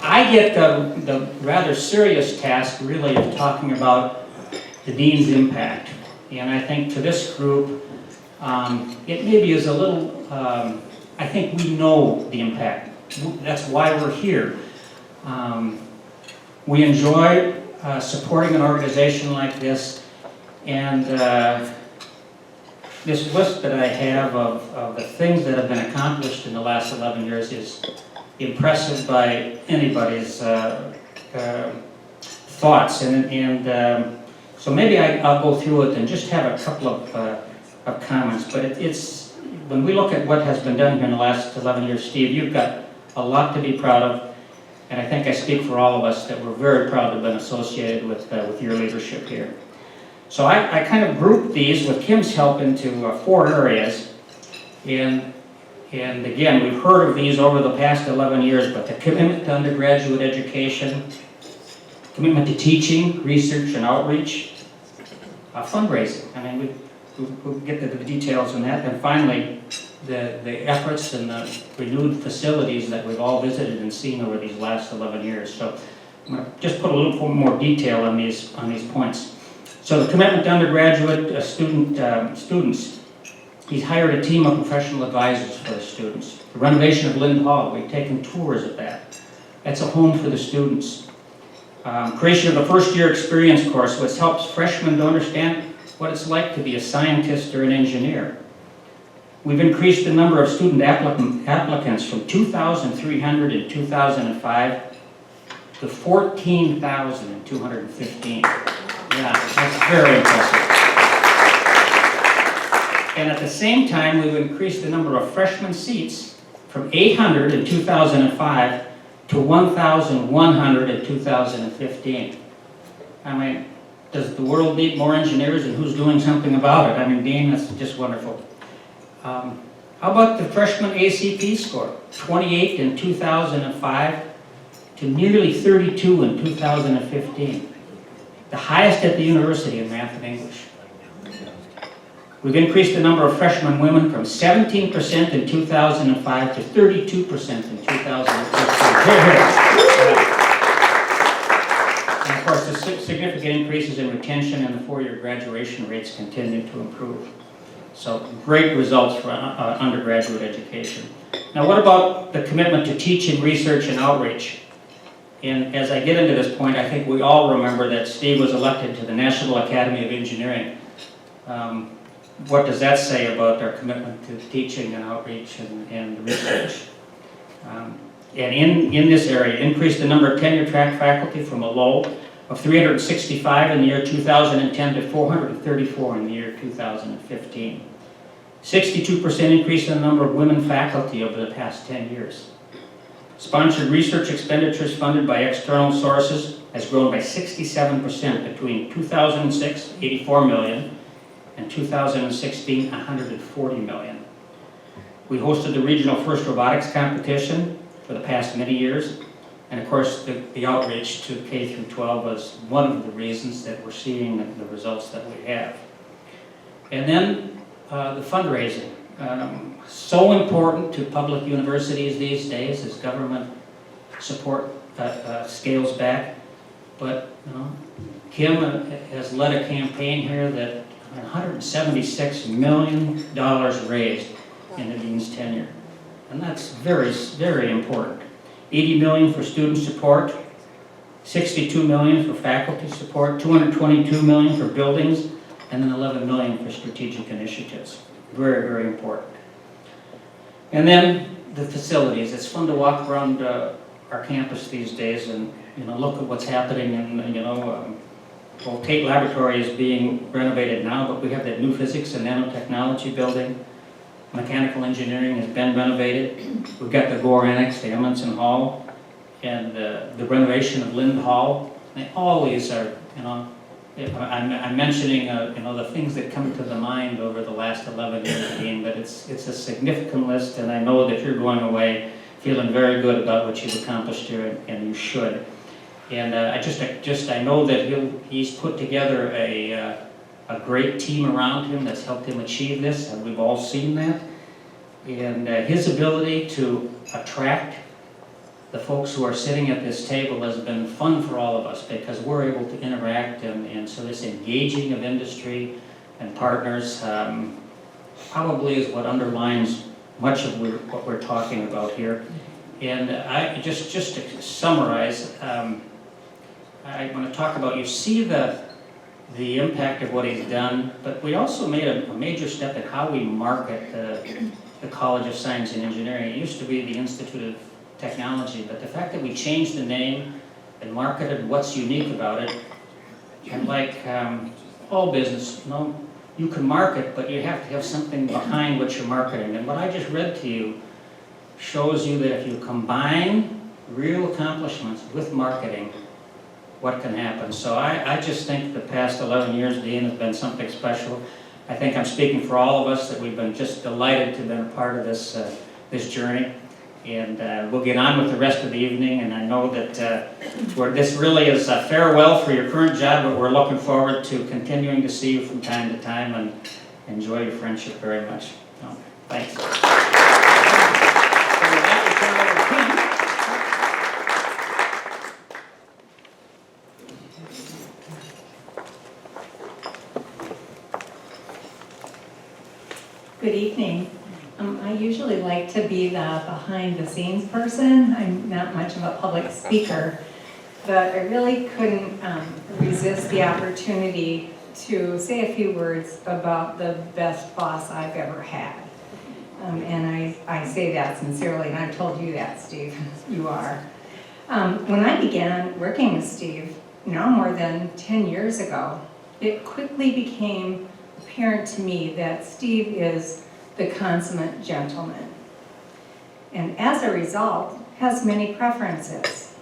I get the rather serious task really of talking about the dean's impact. And I think to this group, it maybe is a little, I think we know the impact. That's why we're here. We enjoy supporting an organization like this, and this list that I have of the things that have been accomplished in the last 11 years is impressive by anybody's thoughts, and so maybe I'll go through it and just have a couple of comments. But it's when we look at what has been done here in the last 11 years, Steve, you've got a lot to be proud of, and I think I speak for all of us that we're very proud to have been associated with your leadership here. So I kind of grouped these with Kim's help into 4 areas, and again, we've heard of these over the past 11 years, but the commitment to undergraduate education, commitment to teaching, research, and outreach, fundraising. I mean, we'll get to the details on that. And finally, the efforts and the renewed facilities that we've all visited and seen over these last 11 years. So I'm going to just put a little more detail on these points. So the commitment to undergraduate students. He's hired a team of professional advisors for the students. The renovation of Lind Hall, we've taken tours of that. That's a home for the students. Creation of the first-year experience course, which helps freshmen to understand what it's like to be a scientist or an engineer. We've increased the number of student applicants from 2,300 in 2005 to 14,215. Yeah, that's very impressive. And at the same time, we've increased the number of freshman seats from 800 in 2005 to 1,100 in 2015. I mean, does the world need more engineers, and who's doing something about it? I mean, Dean, that's just wonderful. How about the freshman ACT score? 28 in 2005 to nearly 32 in 2015. The highest at the university in math and English. We've increased the number of freshman women from 17% in 2005 to 32% in 2015. And of course, the significant increases in retention and the 4-year graduation rates continue to improve. So great results for undergraduate education. Now what about the commitment to teaching, research, and outreach? And as I get into this point, I think we all remember that Steve was elected to the National Academy of Engineering. What does that say about our commitment to teaching and outreach and research? And in this area, increased the number of tenure-track faculty from a low of 365 in the year 2010 to 434 in the year 2015. 62% increase in the number of women faculty over the past 10 years. Sponsored research expenditures funded by external sources has grown by 67% between 2006, 84 million, and 2016, 140 million. We hosted the regional first robotics competition for the past many years, and of course the outreach to K through 12 was one of the reasons that we're seeing the results that we have. And then the fundraising. So important to public universities these days as government support scales back. But Kim has led a campaign here that $176 million raised in the dean's tenure. And that's very, very important. 80 million for student support, 62 million for faculty support, 222 million for buildings, and then 11 million for strategic initiatives. Very, very important. And then the facilities. It's fun to walk around our campus these days and look at what's happening. And well, Tate Laboratory is being renovated now, but we have that new physics and nanotechnology building. Mechanical engineering has been renovated. We've got the Gore Annex, the Edmondson Hall, and the renovation of Lind Hall. And all these are, I'm mentioning, the things that come to the mind over the last 11 years, Dean, but it's a significant list, and I know that you're going away feeling very good about what you've accomplished here, and you should. And I know that he's put together a great team around him that's helped him achieve this, and we've all seen that. And his ability to attract the folks who are sitting at this table has been fun for all of us because we're able to interact, and so this engaging of industry and partners probably is what underlines much of what we're talking about here. And I just to summarize, I want to talk about, you see the impact of what he's done, but we also made a major step in how we market the College of Science and Engineering. It used to be the Institute of Technology, but the fact that we changed the name and marketed what's unique about it, and like all business, you can market, but you have to have something behind what you're marketing. And what I just read to you shows you that if you combine real accomplishments with marketing, what can happen. So I just think the past 11 years, Dean, has been something special. I think I'm speaking for all of us that we've been just delighted to have been a part of this journey. And we'll get on with the rest of the evening, and I know that this really is a farewell for your current job, but we're looking forward to continuing to see you from time to time and enjoy your friendship very much. So, thanks. Good evening. I usually like to be the behind-the-scenes person. I'm not much of a public speaker, but I really couldn't resist the opportunity to say a few words about the best boss I've ever had. And I say that sincerely, and I've told you that, Steve. You are. When I began working with Steve, now more than 10 years ago, it quickly became apparent to me that Steve is the consummate gentleman, and as a result, has many preferences.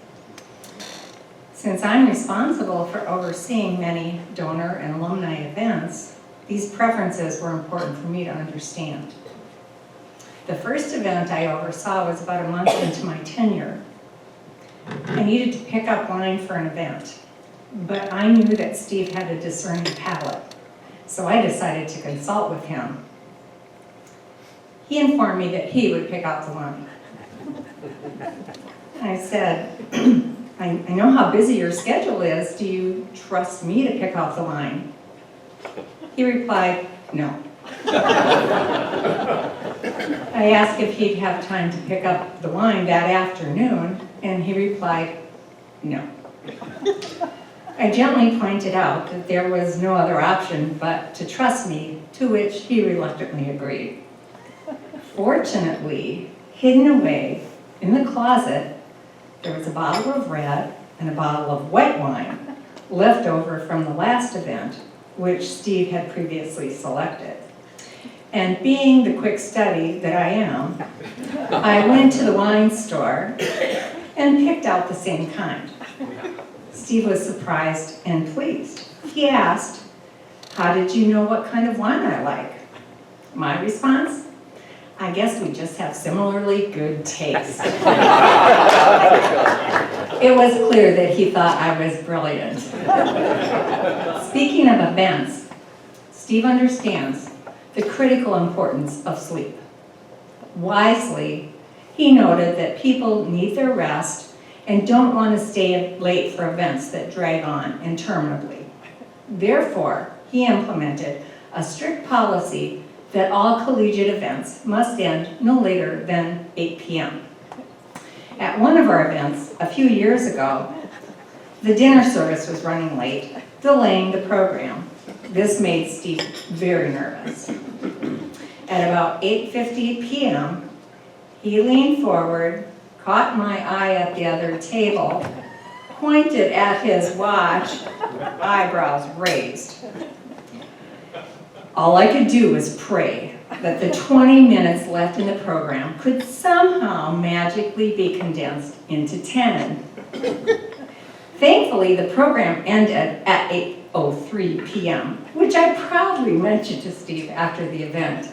Since I'm responsible for overseeing many donor and alumni events, these preferences were important for me to understand. The first event I oversaw was about a month into my tenure. I needed to pick up wine for an event, but I knew that Steve had a discerning palate, so I decided to consult with him. He informed me that he would pick out the wine. I said, I know how busy your schedule is. Do you trust me to pick out the wine? He replied, no. I asked if he'd have time to pick up the wine that afternoon, and he replied, no. I gently pointed out that there was no other option but to trust me, to which he reluctantly agreed. Fortunately, hidden away in the closet, there was a bottle of red and a bottle of white wine left over from the last event, which Steve had previously selected. And being the quick study that I am, I went to the wine store and picked out the same kind. Steve was surprised and pleased. He asked, "How did you know what kind of wine I like?" My response, "I guess we just have similarly good taste." It was clear that he thought I was brilliant. Speaking of events, Steve understands the critical importance of sleep. Wisely, he noted that people need their rest and don't want to stay late for events that drag on interminably. Therefore, he implemented a strict policy that all collegiate events must end no later than 8 p.m. At one of our events a few years ago, the dinner service was running late, delaying the program. This made Steve very nervous. At about 8:50 p.m., he leaned forward, caught my eye at the other table, pointed at his watch, eyebrows raised. All I could do was pray that the 20 minutes left in the program could somehow magically be condensed into 10. Thankfully, the program ended at 8:03 p.m., which I proudly mentioned to Steve after the event.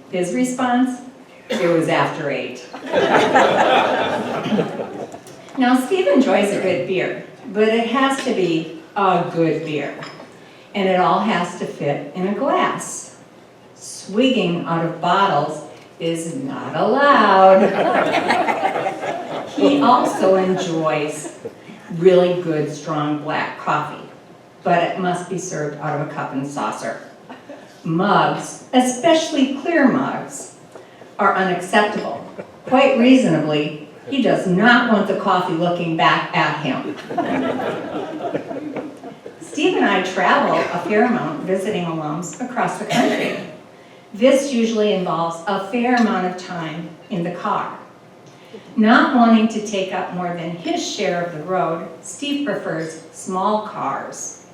His response, "It was after 8. Now, Steve enjoys a good beer, but it has to be a good beer. And it all has to fit in a glass. Swigging out of bottles is not allowed. He also enjoys really good, strong black coffee, but it must be served out of a cup and saucer. Mugs, especially clear mugs, are unacceptable. Quite reasonably, he does not want the coffee looking back at him. Steve and I travel a fair amount visiting alums across the country. This usually involves a fair amount of time in the car. Not wanting to take up more than his share of the road, Steve prefers small cars.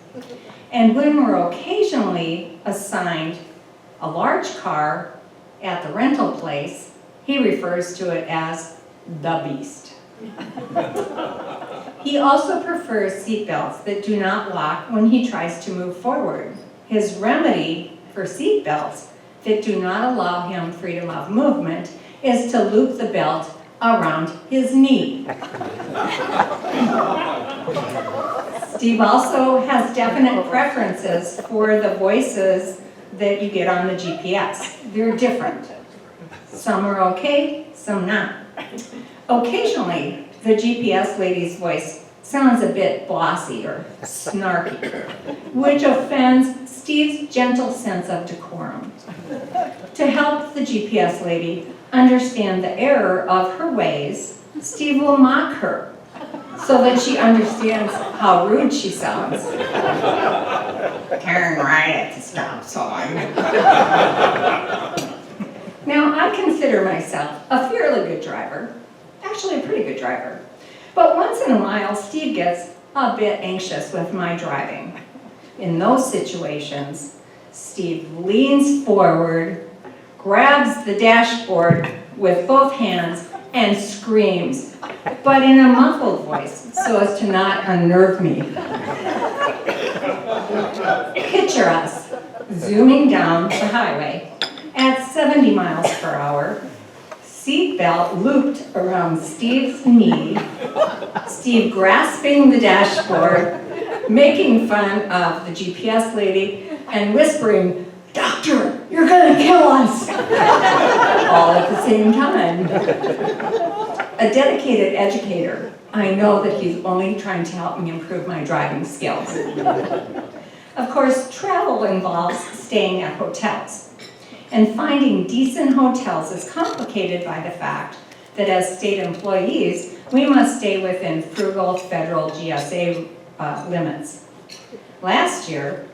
And when we're occasionally assigned a large car at the rental place, he refers to it as the beast. He also prefers seatbelts that do not lock when he tries to move forward. His remedy for seatbelts that do not allow him freedom of movement is to loop the belt around his knee. Steve also has definite preferences for the voices that you get on the GPS. They're different. Some are okay, some not. Occasionally, the GPS lady's voice sounds a bit bossy or snarky, which offends Steve's gentle sense of decorum. To help the GPS lady understand the error of her ways, Steve will mock her so that she understands how rude she sounds. Turn right at the stop sign. Now, I consider myself a fairly good driver, actually a pretty good driver. But once in a while, Steve gets a bit anxious with my driving. In those situations, Steve leans forward, grabs the dashboard with both hands, and screams, but in a muffled voice, so as to not unnerve me. Picture us zooming down the highway at 70 miles per hour, seatbelt looped around Steve's knee, Steve grasping the dashboard, making fun of the GPS lady, and whispering, "Doctor, you're gonna kill us!" all at the same time. A dedicated educator, I know that he's only trying to help me improve my driving skills. Of course, travel involves staying at hotels. And finding decent hotels is complicated by the fact that as state employees, we must stay within frugal federal GSA limits. Last year,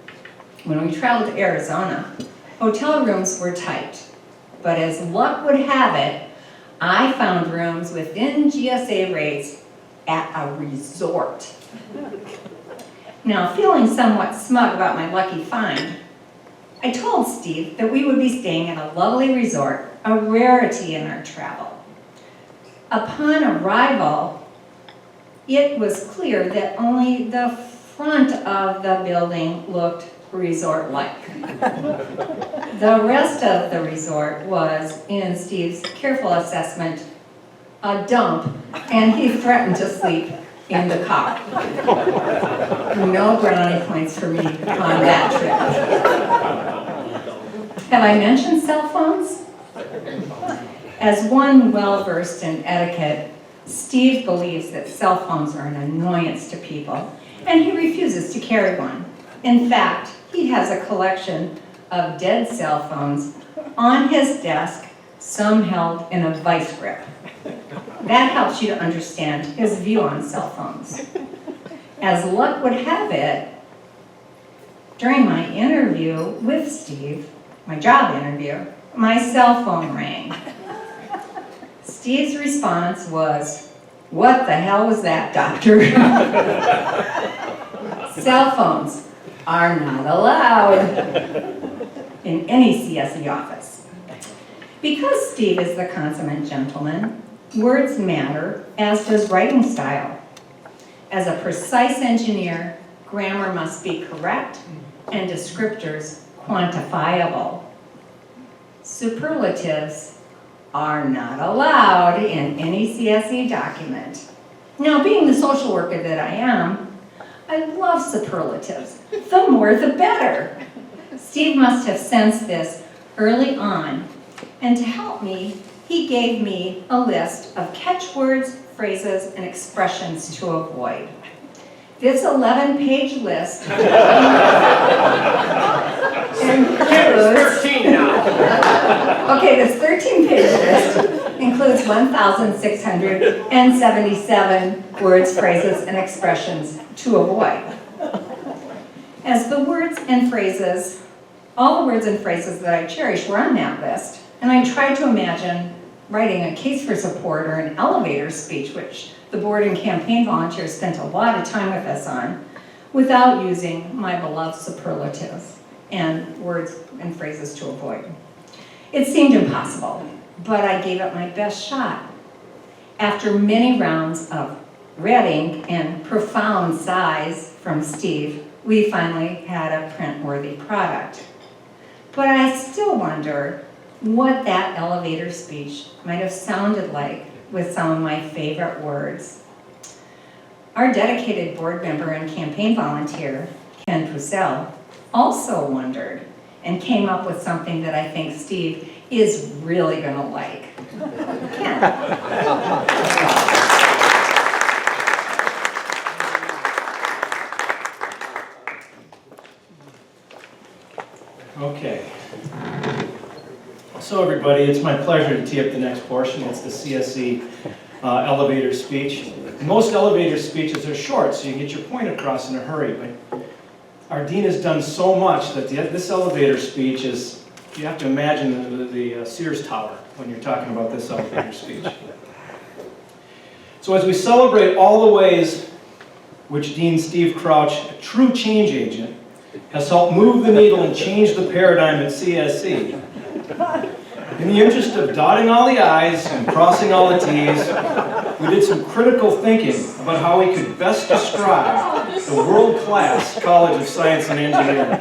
when we traveled to Arizona, hotel rooms were tight. But as luck would have it, I found rooms within GSA rates at a resort. Now, feeling somewhat smug about my lucky find, I told Steve that we would be staying at a lovely resort, a rarity in our travel. Upon arrival, it was clear that only the front of the building looked resort-like. The rest of the resort was, in Steve's careful assessment, a dump, and he threatened to sleep in the car. No brownie points for me on that trip. Have I mentioned cell phones? As one well-versed in etiquette, Steve believes that cell phones are an annoyance to people, and he refuses to carry one. In fact, he has a collection of dead cell phones on his desk, some held in a vice grip. That helps you to understand his view on cell phones. As luck would have it, during my interview with Steve, my job interview, my cell phone rang. Steve's response was, "What the hell was that, doctor?" Cell phones are not allowed in any CSE office. Because Steve is the consummate gentleman, words matter, as does writing style. As a precise engineer, grammar must be correct and descriptors quantifiable. Superlatives are not allowed in any CSE document. Now, being the social worker that I am, I love superlatives. The more the better. Steve must have sensed this early on, and to help me, he gave me a list of catchwords phrases, and expressions to avoid. This 11-page list includes, 13 now. okay, this 13-page list includes 1,677 words, phrases, and expressions to avoid. As the words and phrases, all the words and phrases that I cherish were on that list, and I tried to imagine writing a case for support or an elevator speech, which the board and campaign volunteers spent a lot of time with us on, without using my beloved superlatives and words and phrases to avoid. It seemed impossible, but I gave it my best shot. After many rounds of red ink and profound sighs from Steve, we finally had a print-worthy product. But I still wonder what that elevator speech might have sounded like with some of my favorite words. Our dedicated board member and campaign volunteer, Ken Pucel, also wondered and came up with something that I think Steve is really gonna like. Ken. Okay. So everybody, it's my pleasure to tee up the next portion. It's the CSE elevator speech. Most elevator speeches are short, so you can get your point across in a hurry. But our dean has done so much that this elevator speech is, you have to imagine the Sears Tower when you're talking about this elevator speech. So as we celebrate all the ways which Dean Steve Crouch, a true change agent, has helped move the needle and change the paradigm at CSE. In the interest of dotting all the I's and crossing all the T's, we did some critical thinking about how we could best describe the world-class College of Science and Engineering.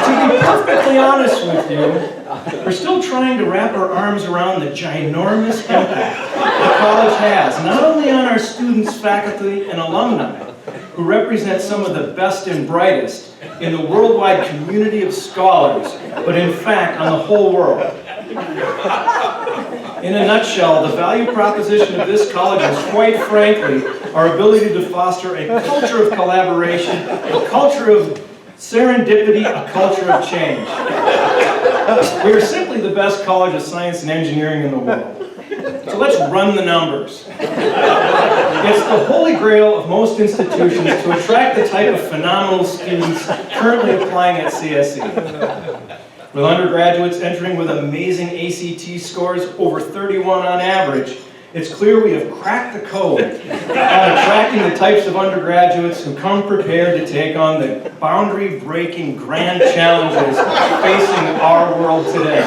To be perfectly honest with you, we're still trying to wrap our arms around the ginormous impact the college has, not only on our students, faculty, and alumni, who represent some of the best and brightest in the worldwide community of scholars, but in fact on the whole world. In a nutshell, the value proposition of this college is, quite frankly, our ability to foster a culture of collaboration, a culture of serendipity, a culture of change. We are simply the best college of science and engineering in the world. So let's run the numbers. It's the holy grail of most institutions to attract the type of phenomenal students currently applying at CSE. With undergraduates entering with amazing ACT scores, over 31 on average, it's clear we have cracked the code on attracting the types of undergraduates who come prepared to take on the boundary-breaking grand challenges facing our world today.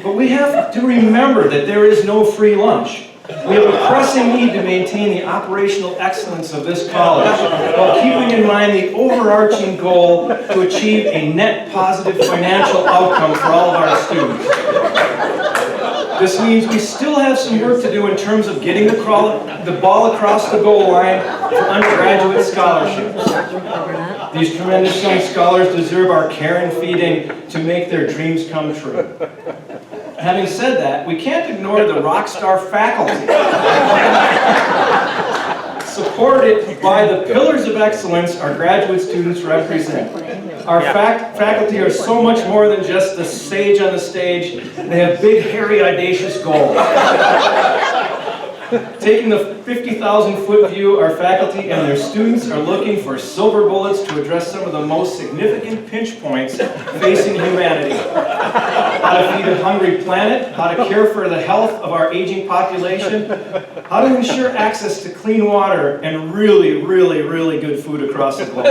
But we have to remember that there is no free lunch. We have a pressing need to maintain the operational excellence of this college while keeping in mind the overarching goal to achieve a net positive financial outcome for all of our students. This means we still have some work to do in terms of getting the ball across the goal line for undergraduate scholarships. These tremendous young scholars deserve our care and feeding to make their dreams come true. Having said that, we can't ignore the rock star faculty, supported by the pillars of excellence our graduate students represent. Our faculty are so much more than just the sage on the stage. They have big, hairy, audacious goals. Taking the 50,000-foot view, our faculty and their students are looking for silver bullets to address some of the most significant pinch points facing humanity. How to feed a hungry planet, how to care for the health of our aging population, how to ensure access to clean water and really, really, really good food across the globe.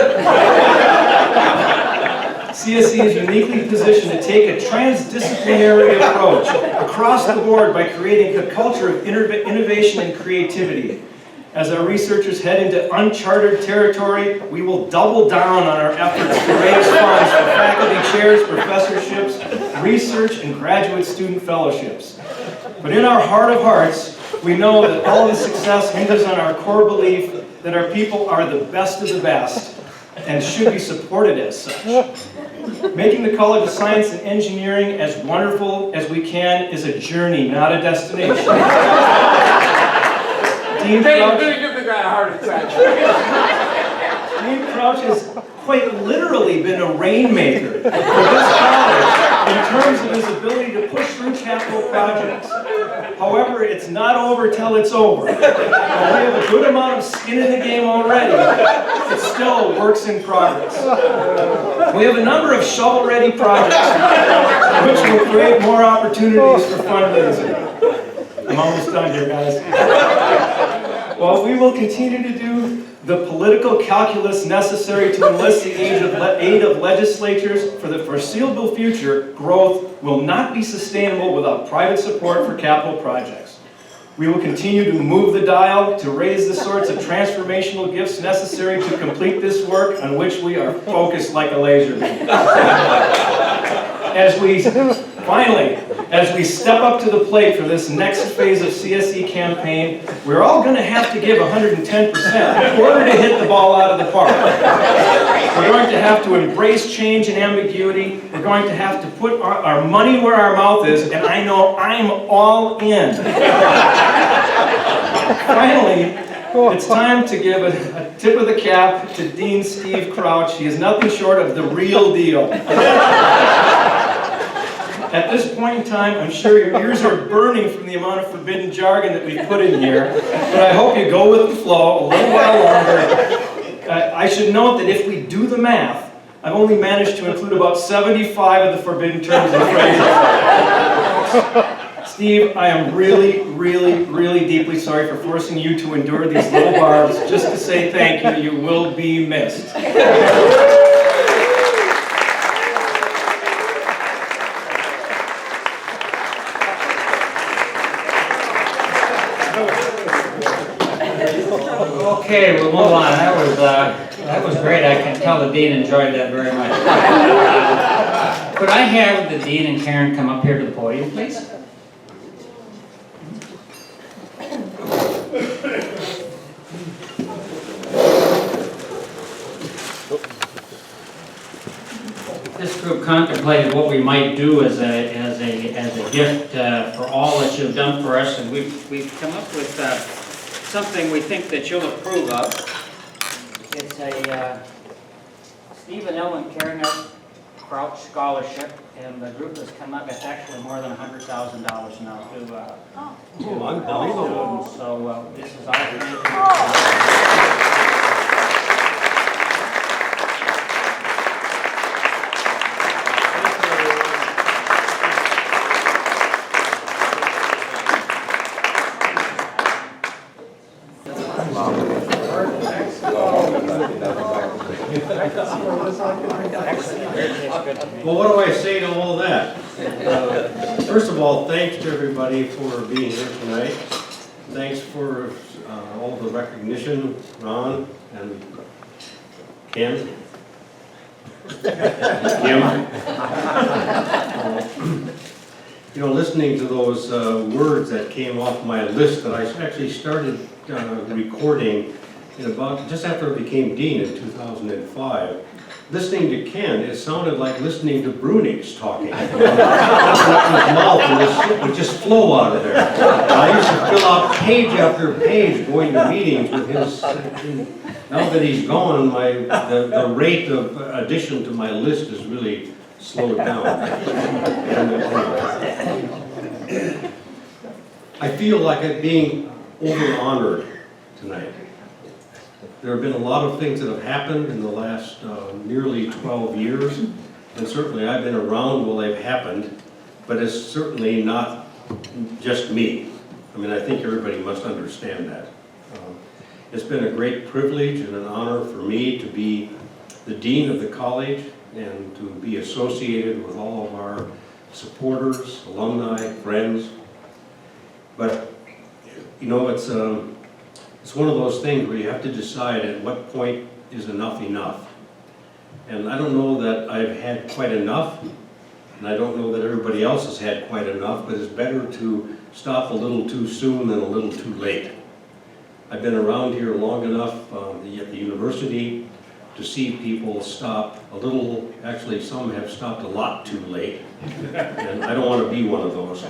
CSE is uniquely positioned to take a transdisciplinary approach across the board by creating a culture of innovation and creativity. As our researchers head into uncharted territory, we will double down on our efforts to raise funds for faculty chairs, professorships, research, and graduate student fellowships. But in our heart of hearts, we know that all the success hinges on our core belief that our people are the best of the best and should be supported as such. Making the College of Science and Engineering as wonderful as we can is a journey, not a destination. Dean Crouch, give the guy a heart attack. Dean Crouch has quite literally been a rainmaker for this college in terms of his ability to push through capital projects. However, it's not over till it's over. While we have a good amount of skin in the game already, it's still works in progress. We have a number of shovel-ready projects which will create more opportunities for fundraising. I'm almost done here, guys. While we will continue to do the political calculus necessary to enlist the aid of legislatures for the foreseeable future, growth will not be sustainable without private support for capital projects. We will continue to move the dial to raise the sorts of transformational gifts necessary to complete this work on which we are focused like a laser beam. As we step up to the plate for this next phase of CSE campaign, we're all going to have to give 110% in order to hit the ball out of the park. We're going to have to embrace change and ambiguity. We're going to have to put our money where our mouth is, and I know I'm all in. Finally, it's time to give a tip of the cap to Dean Steve Crouch. He is nothing short of the real deal. At this point in time, I'm sure your ears are burning from the amount of forbidden jargon that we've put in here, but I hope you go with the flow a little while longer. I should note that if we do the math, I've only managed to include about 75 of the forbidden terms and phrases. Steve, I am really, really, really deeply sorry for forcing you to endure these little barbs. Just to say thank you, you will be missed. Okay, we'll move on. That was great. I can tell the dean enjoyed that very much. Could I have the dean and Karen come up here to the podium, please? This group contemplated what we might do as a gift for all that you've done for us, and we've come up with something we think that you'll approve of. It's a Steve and Ellen Karen Crouch Scholarship, and the group has come up, it's actually more than $100,000 now to Unbelievable. so this is our Well, what do I say to all that? First of all, thanks to everybody for being here tonight. Thanks for all the recognition, Ron and Ken. Kim. You know, listening to those words that came off my list that I actually started recording in about just after I became dean in 2005. Listening to Ken, it sounded like listening to Brunix talking. His mouth would just flow out of there. I used to fill out page after page going to meetings with his. Now that he's gone, the rate of addition to my list has really slowed down. I feel like I'm being over-honored tonight. There have been a lot of things that have happened in the last nearly 12 years, and certainly I've been around while they've happened, but it's certainly not just me. I mean, I think everybody must understand that. It's been a great privilege and an honor for me to be the dean of the college and to be associated with all of our supporters, alumni, friends. But, you know, it's one of those things where you have to decide at what point is enough enough. And I don't know that I've had quite enough, and I don't know that everybody else has had quite enough, but it's better to stop a little too soon than a little too late. I've been around here long enough at the university to see people stop a little, actually some have stopped a lot too late, and I don't want to be one of those.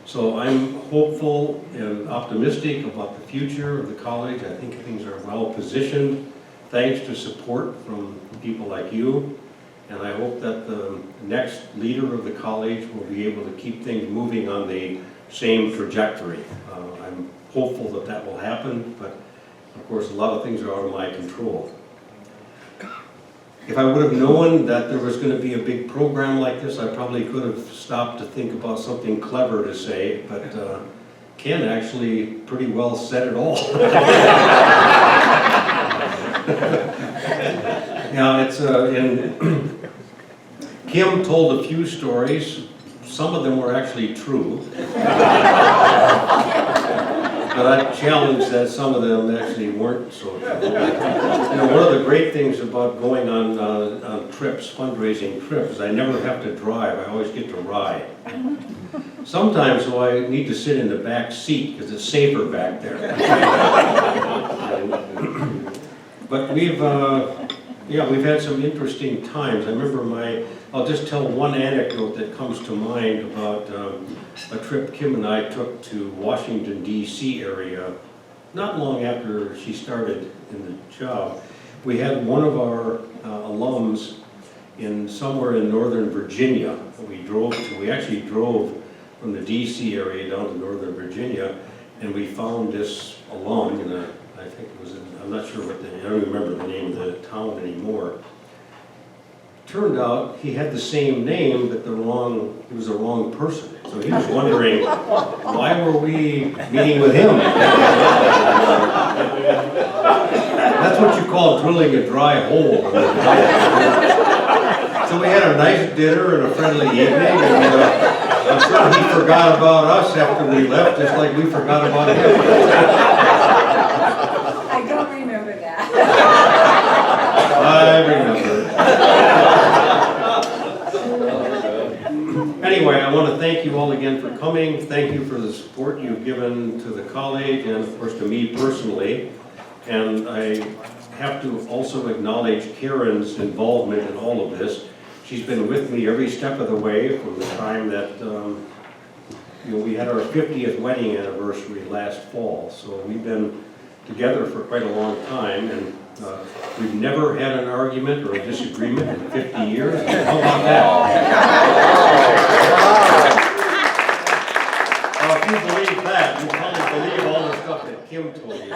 So I'm hopeful and optimistic about the future of the college. I think things are well positioned, thanks to support from people like you. And I hope that the next leader of the college will be able to keep things moving on the same trajectory. I'm hopeful that that will happen, but of course a lot of things are out of my control. If I would have known that there was going to be a big program like this, I probably could have stopped to think about something clever to say, but Ken actually pretty well said it all. Yeah, it's Kim told a few stories. Some of them were actually true. But I challenge that some of them actually weren't so true. You know, one of the great things about going on trips, fundraising trips, is I never have to drive. I always get to ride. Sometimes, though, I need to sit in the back seat because it's safer back there. But we've had some interesting times. I remember I'll just tell one anecdote that comes to mind about a trip Kim and I took to Washington, D.C. area, not long after she started in the job. We had one of our alums somewhere in Northern Virginia. We actually drove from the D.C. area down to Northern Virginia, and we found this alum I think it was I'm not sure I don't remember the name of the town anymore. Turned out he had the same name, but he was the wrong person. So he was wondering, why were we meeting with him? That's what you call drilling a dry hole. So we had a nice dinner and a friendly evening, and I'm sure he forgot about us after we left, just like we forgot about him. I don't remember that. I remember. Anyway, I want to thank you all again for coming. Thank you for the support you've given to the college and, of course, to me personally. And I have to also acknowledge Karen's involvement in all of this. She's been with me every step of the way from the time that we had our 50th wedding anniversary last fall. So we've been together for quite a long time, and we've never had an argument or a disagreement in 50 years. How about that? If you believe that, you probably believe all the stuff that Kim told you.